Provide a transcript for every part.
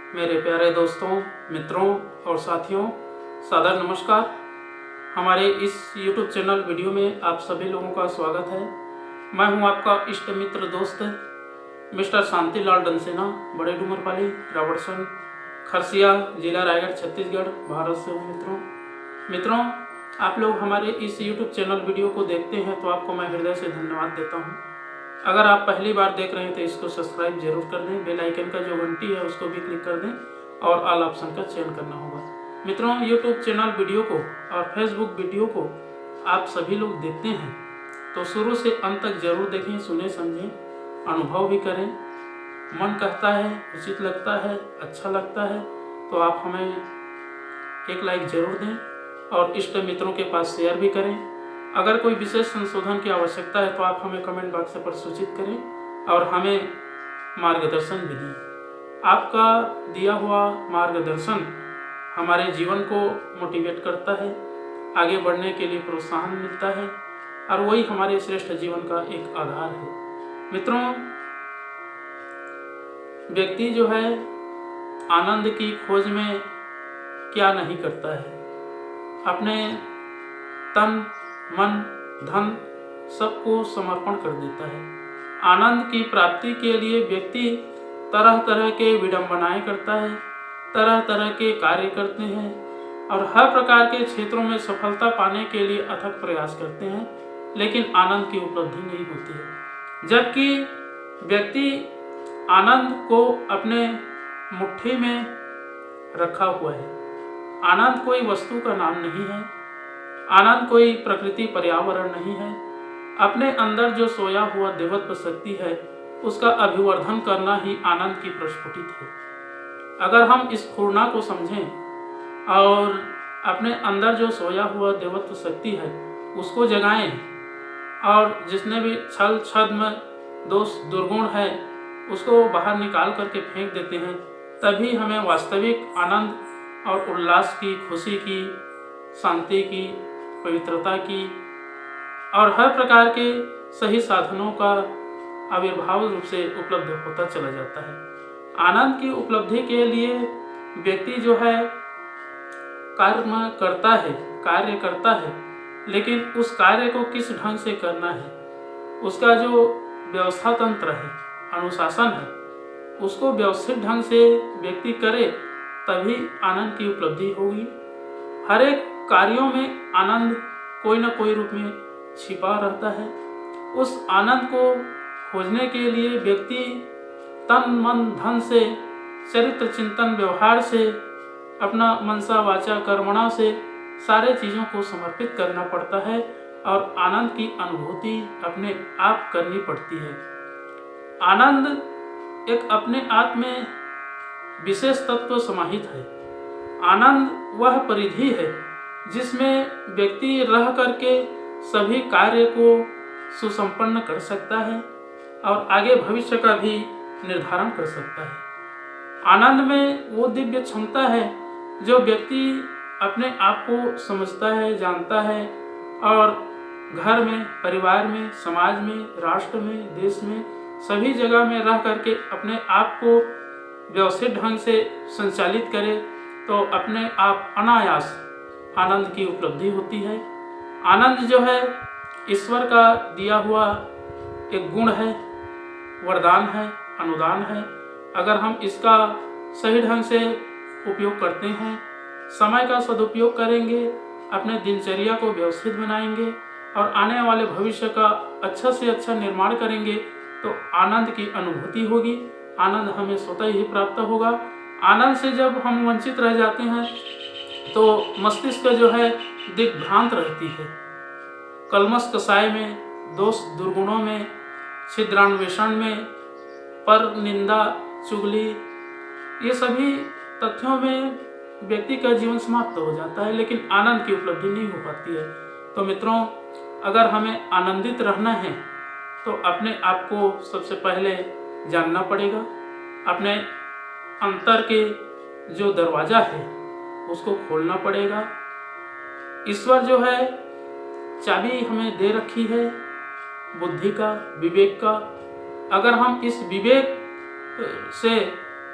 मेरे प्यारे दोस्तों, मित्रों और साथियों, सादर नमस्कार। हमारे इस YouTube चैनल वीडियो में आप सभी लोगों का स्वागत है। मैं हूं आपका इष्ट मित्र दोस्त मिस्टर शांतिलाल डनसेना, बड़े डूमरपाली, रावड़सन, खरसिया, जिला रायगढ़, छत्तीसगढ़, भारत से हूँ। मित्रों, आप लोग हमारे इस YouTube चैनल वीडियो को देखते हैं तो आपको मैं हृदय से धन्यवाद देता हूँ। अगर आप पहली बार देख रहे हैं तो इसको सब्सक्राइब जरूर कर दें, बेल आइकन का जो घंटी है उसको भी क्लिक कर दें और ऑल ऑप्शन का चयन करना होगा। मित्रों, यूट्यूब चैनल वीडियो को और फेसबुक वीडियो को आप सभी लोग देखते हैं तो शुरू से अंत तक जरूर देखें, सुने, समझें, अनुभव भी करें। मन कहता है, उचित लगता है, अच्छा लगता है तो आप हमें एक लाइक जरूर दें और इष्ट मित्रों के पास शेयर भी करें। अगर कोई विशेष संशोधन की आवश्यकता है तो आप हमें कमेंट बॉक्स पर सूचित करें और हमें मार्गदर्शन भी दें। आपका दिया हुआ मार्गदर्शन हमारे जीवन को मोटिवेट करता है, आगे बढ़ने के लिए प्रोत्साहन मिलता है और वही हमारे श्रेष्ठ जीवन का एक आधार है। मित्रों, व्यक्ति जो है आनंद की खोज में क्या नहीं करता है, अपने तन, मन, धन सबको समर्पण कर देता है। आनंद की प्राप्ति के लिए व्यक्ति तरह तरह के विडंबनाएं करता है, तरह तरह के कार्य करते हैं और हर प्रकार के क्षेत्रों में सफलता पाने के लिए अथक प्रयास करते हैं, लेकिन आनंद की उपलब्धि नहीं होती है। जबकि व्यक्ति आनंद को अपने मुट्ठी में रखा हुआ है। आनंद कोई वस्तु का नाम नहीं है, आनंद कोई प्रकृति पर्यावरण नहीं है। अपने अंदर जो सोया हुआ देवत्व शक्ति है उसका अभिवर्धन करना ही आनंद की प्रस्फुटित है। अगर हम इस पूर्णा को समझें और अपने अंदर जो सोया हुआ देवत्व शक्ति है उसको जगाएं और जिसने भी छल, छद्म, दोष, दुर्गुण है उसको बाहर निकाल करके फेंक देते हैं, तभी हमें वास्तविक आनंद और उल्लास की, खुशी की, शांति की, पवित्रता की और हर प्रकार के सही साधनों का आविर्भाव रूप से उपलब्ध होता चला जाता है। आनंद की उपलब्धि के लिए व्यक्ति जो है कार्य करता है, लेकिन उस कार्य को किस ढंग से करना है, उसका जो व्यवस्था तंत्र है, अनुशासन है, उसको व्यवस्थित ढंग से व्यक्ति करे तभी आनंद की उपलब्धि होगी। हर एक कार्यों में आनंद कोई न कोई रूप में छिपा रहता है। उस आनंद को खोजने के लिए व्यक्ति तन, मन, धन से, चरित्र चिंतन, व्यवहार से, अपना मनसा वाचा कर्मणा से सारे चीज़ों को समर्पित करना पड़ता है और आनंद की अनुभूति अपने आप करनी पड़ती है। आनंद एक अपने आप में विशेष तत्व समाहित है। आनंद वह परिधि है जिसमें व्यक्ति रह करके सभी कार्य को सुसंपन्न कर सकता है और आगे भविष्य का भी निर्धारण कर सकता है। आनंद में वो दिव्य क्षमता है जो व्यक्ति अपने आप को समझता है, जानता है और घर में, परिवार में, समाज में, राष्ट्र में, देश में, सभी जगह में रह करके अपने आप को व्यवस्थित ढंग से संचालित करे तो अपने आप अनायास आनंद की उपलब्धि होती है। आनंद जो है ईश्वर का दिया हुआ एक गुण है, वरदान है, अनुदान है। अगर हम इसका सही ढंग से उपयोग करते हैं, समय का सदुपयोग करेंगे, अपने दिनचर्या को व्यवस्थित बनाएंगे और आने वाले भविष्य का अच्छा से अच्छा निर्माण करेंगे तो आनंद की अनुभूति होगी। आनंद हमें स्वतः ही प्राप्त होगा। आनंद से जब हम वंचित रह जाते हैं तो मस्तिष्क जो है दिग्भ्रांत रहती है। कलमश कसाय में, दोष दुर्गुणों में, छिद्रान्वेषण में, पर निंदा, चुगली, ये सभी तथ्यों में व्यक्ति का जीवन समाप्त हो जाता है, लेकिन आनंद की उपलब्धि नहीं हो पाती है। तो मित्रों, अगर हमें आनंदित रहना है तो अपने आप को सबसे पहले जानना पड़ेगा। अपने अंतर के जो दरवाज़ा है उसको खोलना पड़ेगा। ईश्वर जो है चाबी हमें दे रखी है बुद्धि का, विवेक का। अगर हम इस विवेक से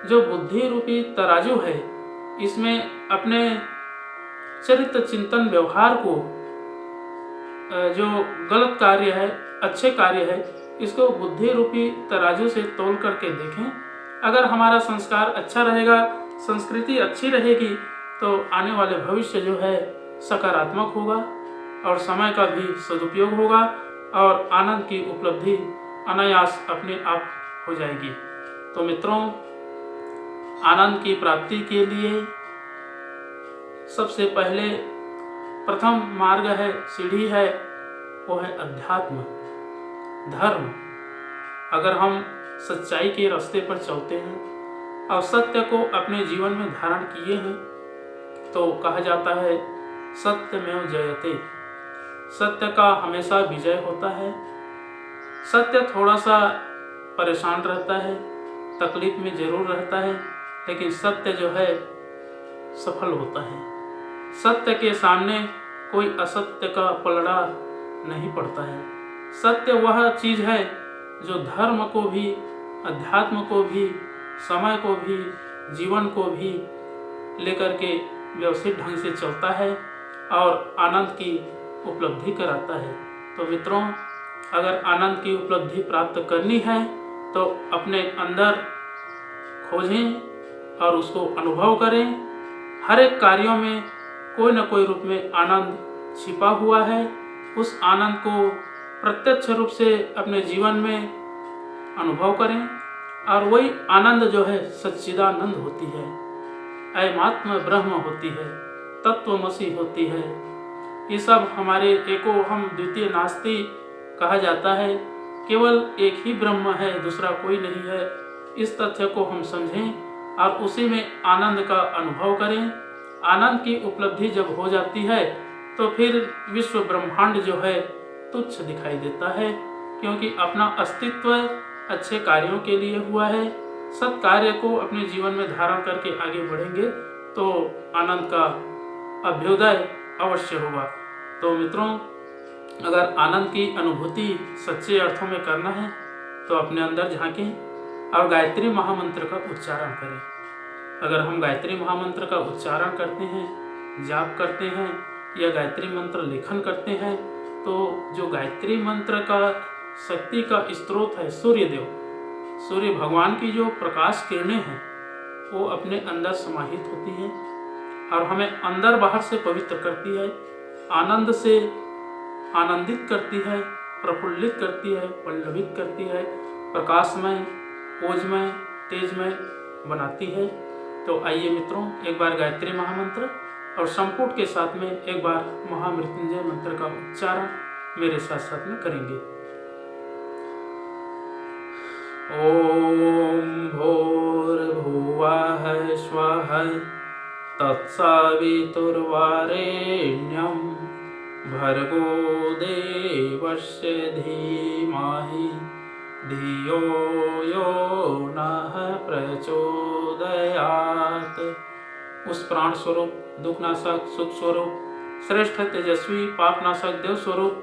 जो बुद्धि रूपी तराजू है, इसमें अपने चरित्र चिंतन व्यवहार को, जो गलत कार्य है अच्छे कार्य है, इसको बुद्धि रूपी तराजू से तोल करके देखें। अगर हमारा संस्कार अच्छा रहेगा, संस्कृति अच्छी रहेगी, तो आने वाले भविष्य जो है सकारात्मक होगा और समय का भी सदुपयोग होगा और आनंद की उपलब्धि अनायास अपने आप हो जाएगी। तो मित्रों, आनंद की प्राप्ति के लिए सबसे पहले प्रथम मार्ग है, सीढ़ी है, वो है अध्यात्म, धर्म। अगर हम सच्चाई के रास्ते पर चलते हैं और सत्य को अपने जीवन में धारण किए हैं, तो कहा जाता है सत्यमेव जयते, सत्य का हमेशा विजय होता है। सत्य थोड़ा सा परेशान रहता है, तकलीफ में जरूर रहता है, लेकिन सत्य जो है सफल होता है। सत्य के सामने कोई असत्य का पलड़ा नहीं पड़ता है। सत्य वह चीज है जो धर्म को भी, अध्यात्म को भी, समय को भी, जीवन को भी लेकर के व्यवस्थित ढंग से चलता है और आनंद की उपलब्धि कराता है। तो मित्रों, अगर आनंद की उपलब्धि प्राप्त करनी है तो अपने अंदर खोजें और उसको अनुभव करें। हर एक कार्यों में कोई न कोई रूप में आनंद छिपा हुआ है। उस आनंद को प्रत्यक्ष रूप से अपने जीवन में अनुभव करें और वही आनंद जो है सच्चिदानंद होती है, ऐमात्म ब्रह्म होती है, तत्वमसि होती है। ये सब हमारे एको हम द्वितीय नास्ति कहा जाता है। केवल एक ही ब्रह्म है, दूसरा कोई नहीं है। इस तथ्य को हम समझें और उसी में आनंद का अनुभव करें। आनंद की उपलब्धि जब हो जाती है तो फिर विश्व ब्रह्मांड जो है तुच्छ दिखाई देता है, क्योंकि अपना अस्तित्व अच्छे कार्यों के लिए हुआ है। सत्कार्य को अपने जीवन में धारण करके आगे बढ़ेंगे तो आनंद का अभ्युदय अवश्य होगा। तो मित्रों, अगर आनंद की अनुभूति सच्चे अर्थों में करना है तो अपने अंदर झांकें और गायत्री महामंत्र का उच्चारण करें। अगर हम गायत्री महामंत्र का उच्चारण करते हैं, जाप करते हैं या गायत्री मंत्र लेखन करते हैं, तो जो गायत्री मंत्र का शक्ति का स्रोत है सूर्यदेव, सूर्य भगवान की जो प्रकाश किरणें हैं वो अपने अंदर समाहित होती हैं और हमें अंदर बाहर से पवित्र करती है, आनंद से आनंदित करती है, प्रफुल्लित करती है, पल्लवित करती है, प्रकाशमय, ओजमय, तेजमय बनाती है। तो आइए मित्रों, एक बार गायत्री महामंत्र और संपुट के साथ में एक बार महामृत्युंजय मंत्र का उच्चारण मेरे साथ साथ में करेंगे। ओम भूर्भुवः स्वः तत्सवितुर्वरेण्यं भर्गो देवस्य धीमहि धियो यो नः प्रचोदयात्। उस प्राण स्वरूप, दुखनाशक, सुख स्वरूप, श्रेष्ठ तेजस्वी पापनाशक देव स्वरूप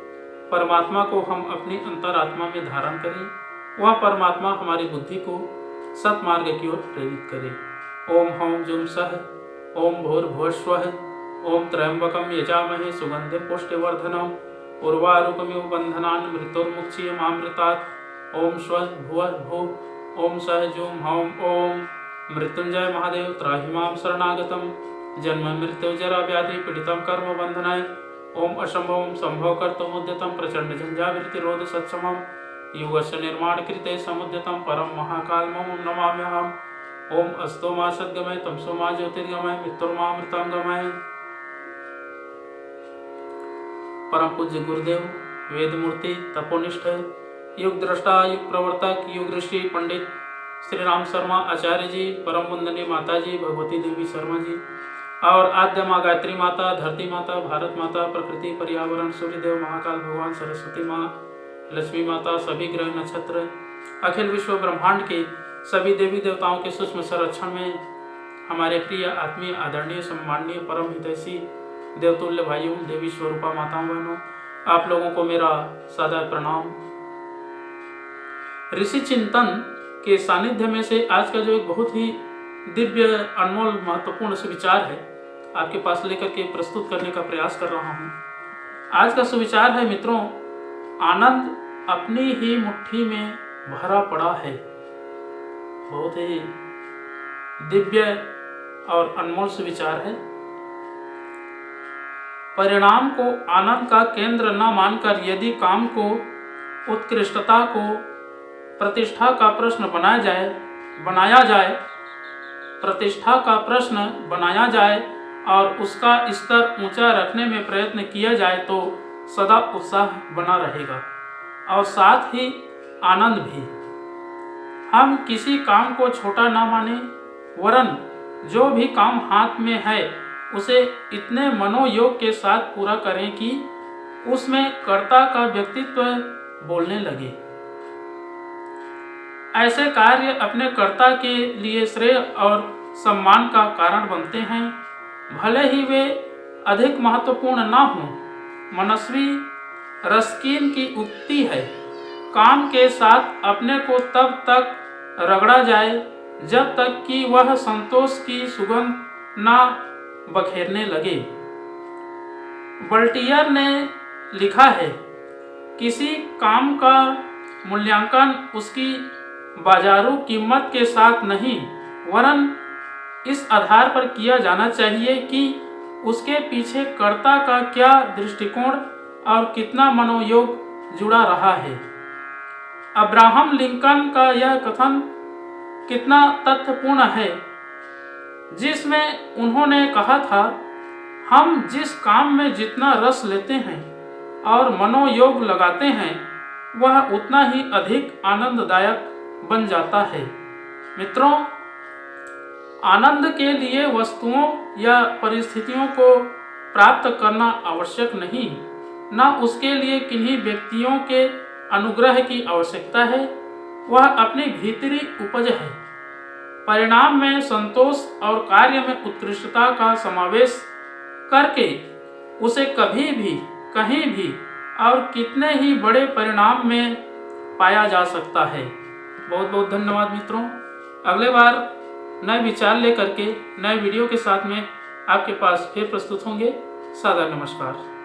परमात्मा को हम अपनी अंतरात्मा में धारण करें। वह परमात्मा हमारी बुद्धि को सत्मार्ग की ओर प्रेरित करे। ओम हौं जुम सह, ओम भूर्भुवस्वः, ओम त्र्यंबकं यजामहे सुगंधिं पुष्टिवर्धनम् उर्वारुकमिव बन्धनान् मृत्युर्मुक्षीयमामृतात्। ओम स्वः भुवः भुव, ओम सह जुम हौं। ओम मृत्युंजय महादेव त्राहि मां शरणागतम् जन्म मृत्यु जरा व्याधि पीड़ितं कर्म बंधनाय। ओम असंभवं संभव कर्तुमुद्यतं प्रचंड झंझावृत्तिरोध सत्समं युगस्य निर्माण कृते समुद्यतं परम महाकालमं नमाम्यहम्। ओम अस्तो मा सद्गमय तमसो मा ज्योतिर्गमय मृत्युर्मामृतं गमय। परम पूज्य गुरुदेव, वेद मूर्ति, तपोनिष्ठ, युग दृष्टा, युग प्रवर्तक, युग ऋषि पंडित श्री राम शर्मा आचार्य जी, परम वंदनीय माता जी भगवती देवी शर्मा जी और आद्य माँ गायत्री माता, धरती माता, भारत माता, प्रकृति, पर्यावरण, सूर्यदेव, महाकाल भगवान, सरस्वती माँ, लक्ष्मी माता, सभी ग्रह नक्षत्र, अखिल विश्व ब्रह्मांड के सभी देवी देवताओं के सूक्ष्म संरक्षण में हमारे प्रिय आत्मीय आदरणीय सम्माननीय परम हितैषी देवतुल्य भाइयों, देवी स्वरूपा माताओं बहनों, आप लोगों को मेरा सादर प्रणाम। ऋषि चिंतन के सानिध्य में से आज का जो एक बहुत ही दिव्य अनमोल महत्वपूर्ण सुविचार है, आपके पास लेकर के प्रस्तुत करने का प्रयास कर रहा हूँ। आज का सुविचार है मित्रों, आनंद अपनी ही मुट्ठी में भरा पड़ा है। बहुत ही दिव्य और अनमोल सुविचार है। परिणाम को आनंद का केंद्र न मानकर यदि काम को, उत्कृष्टता को, प्रतिष्ठा का प्रश्न बनाया जाए और उसका स्तर ऊंचा रखने में प्रयत्न किया जाए तो सदा उत्साह बना रहेगा और साथ ही आनंद भी। हम किसी काम को छोटा न माने, वरन जो भी काम हाथ में है उसे इतने मनोयोग के साथ पूरा करें कि उसमें कर्ता का व्यक्तित्व बोलने लगे। ऐसे कार्य अपने कर्ता के लिए श्रेय और सम्मान का कारण बनते हैं, भले ही वे अधिक महत्वपूर्ण न हों। मनस्वी रस्किन की उक्ति है, काम के साथ अपने को तब तक रगड़ा जाए जब तक कि वह संतोष की सुगंध न बखेरने लगे। बल्टियर ने लिखा है, किसी काम का मूल्यांकन उसकी बाजारू कीमत के साथ नहीं, वरन इस आधार पर किया जाना चाहिए कि उसके पीछे कर्ता का क्या दृष्टिकोण और कितना मनोयोग जुड़ा रहा है। अब्राहम लिंकन का यह कथन कितना तथ्यपूर्ण है, जिसमें उन्होंने कहा था, हम जिस काम में जितना रस लेते हैं और मनोयोग लगाते हैं वह उतना ही अधिक आनंददायक बन जाता है। मित्रों, आनंद के लिए वस्तुओं या परिस्थितियों को प्राप्त करना आवश्यक नहीं, न उसके लिए किन्हीं व्यक्तियों के अनुग्रह की आवश्यकता है। वह अपनी भीतरी उपज है। परिणाम में संतोष और कार्य में उत्कृष्टता का समावेश करके उसे कभी भी, कहीं भी और कितने ही बड़े परिणाम में पाया जा सकता है। बहुत बहुत धन्यवाद मित्रों। अगले बार नए विचार लेकर के नए वीडियो के साथ में आपके पास फिर प्रस्तुत होंगे। सादर नमस्कार।